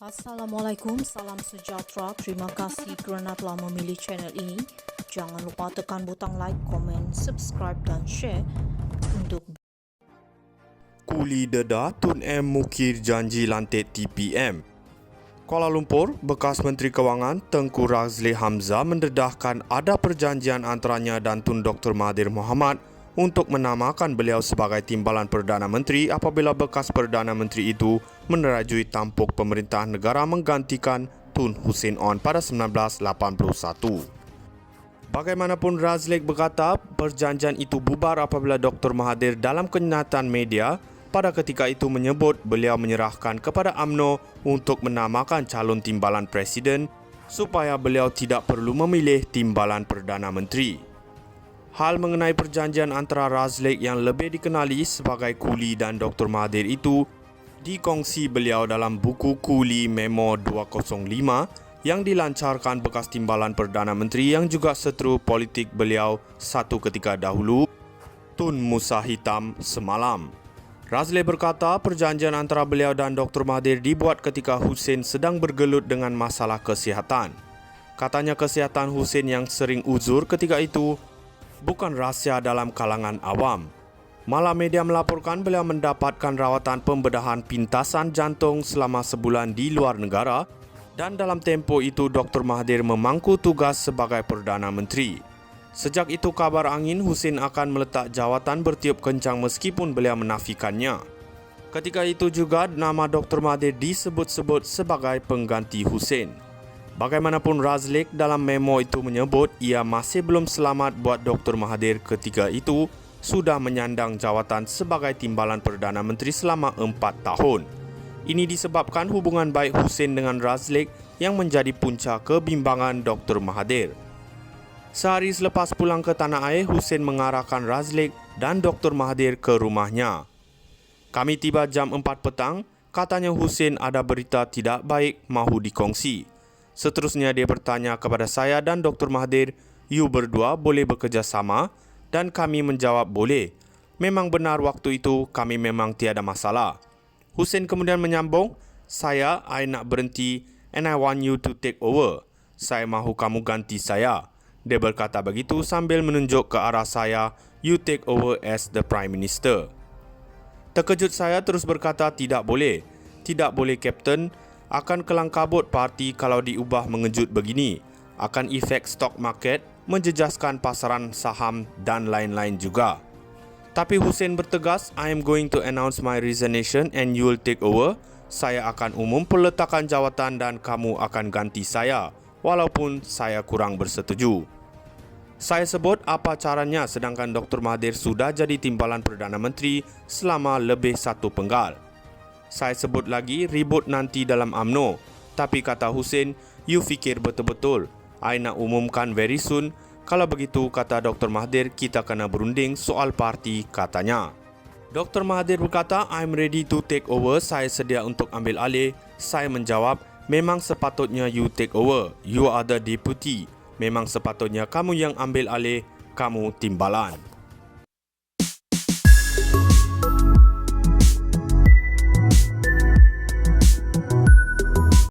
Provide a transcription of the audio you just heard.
Assalamualaikum, salam sejahtera. Terima kasih kerana telah memilih channel ini. Jangan lupa tekan butang like, komen, subscribe dan share untuk Kuli dedah Tun M mukir janji lantik TPM. Kuala Lumpur, bekas Menteri Kewangan Tengku Razli Hamzah mendedahkan ada perjanjian antaranya dan Tun Dr. Mahathir Mohamad untuk menamakan beliau sebagai Timbalan Perdana Menteri apabila bekas Perdana Menteri itu menerajui tampuk pemerintah negara menggantikan Tun Hussein Onn pada 1981. Bagaimanapun, Razli berkata perjanjian itu bubar apabila Dr. Mahathir dalam kenyataan media pada ketika itu menyebut beliau menyerahkan kepada UMNO untuk menamakan calon timbalan presiden supaya beliau tidak perlu memilih timbalan Perdana Menteri. Hal mengenai perjanjian antara Razli yang lebih dikenali sebagai Kuli dan Dr. Mahathir itu dikongsi beliau dalam buku Kuli Memo 205 yang dilancarkan bekas timbalan Perdana Menteri yang juga seteru politik beliau satu ketika dahulu, Tun Musa Hitam semalam. Razli berkata perjanjian antara beliau dan Dr. Mahathir dibuat ketika Hussein sedang bergelut dengan masalah kesihatan. Katanya kesihatan Hussein yang sering uzur ketika itu bukan rahsia dalam kalangan awam. Malah media melaporkan beliau mendapatkan rawatan pembedahan pintasan jantung selama sebulan di luar negara dan dalam tempoh itu Dr. Mahathir memangku tugas sebagai Perdana Menteri. Sejak itu kabar angin Hussein akan meletak jawatan bertiup kencang meskipun beliau menafikannya. Ketika itu juga nama Dr. Mahathir disebut-sebut sebagai pengganti Hussein. Bagaimanapun, Razli dalam memo itu menyebut ia masih belum selamat buat Dr. Mahathir ketika itu sudah menyandang jawatan sebagai Timbalan Perdana Menteri selama 4 tahun. Ini disebabkan hubungan baik Hussein dengan Razli yang menjadi punca kebimbangan Dr. Mahathir. Sehari selepas pulang ke tanah air, Hussein mengarahkan Razli dan Dr. Mahathir ke rumahnya. Kami tiba jam 4 petang, katanya Hussein ada berita tidak baik mahu dikongsi. Seterusnya dia bertanya kepada saya dan Dr. Mahathir, "You berdua boleh bekerjasama?" Dan kami menjawab boleh. Memang benar waktu itu kami memang tiada masalah. Hussein kemudian menyambung, "I nak berhenti and I want you to take over. Saya mahu kamu ganti saya." Dia berkata begitu sambil menunjuk ke arah saya, "You take over as the Prime Minister." Terkejut saya terus berkata, "Tidak boleh. Tidak boleh, Kapten. Akan kelang kabut parti kalau diubah mengejut begini. Akan efek stock market, menjejaskan pasaran saham dan lain-lain juga." Tapi Hussein bertegas, "I am going to announce my resignation and you will take over. Saya akan umum peletakan jawatan dan kamu akan ganti saya, walaupun saya kurang bersetuju." Saya sebut apa caranya sedangkan Dr. Mahathir sudah jadi Timbalan Perdana Menteri selama lebih 1 penggal. Saya sebut lagi ribut nanti dalam UMNO. Tapi kata Hussein, "You fikir betul-betul. I nak umumkan very soon. Kalau begitu," kata Dr. Mahathir, "kita kena berunding soal parti," katanya. Dr. Mahathir berkata, "I'm ready to take over. Saya sedia untuk ambil alih." Saya menjawab, "Memang sepatutnya you take over. You are the deputy. Memang sepatutnya kamu yang ambil alih. Kamu timbalan."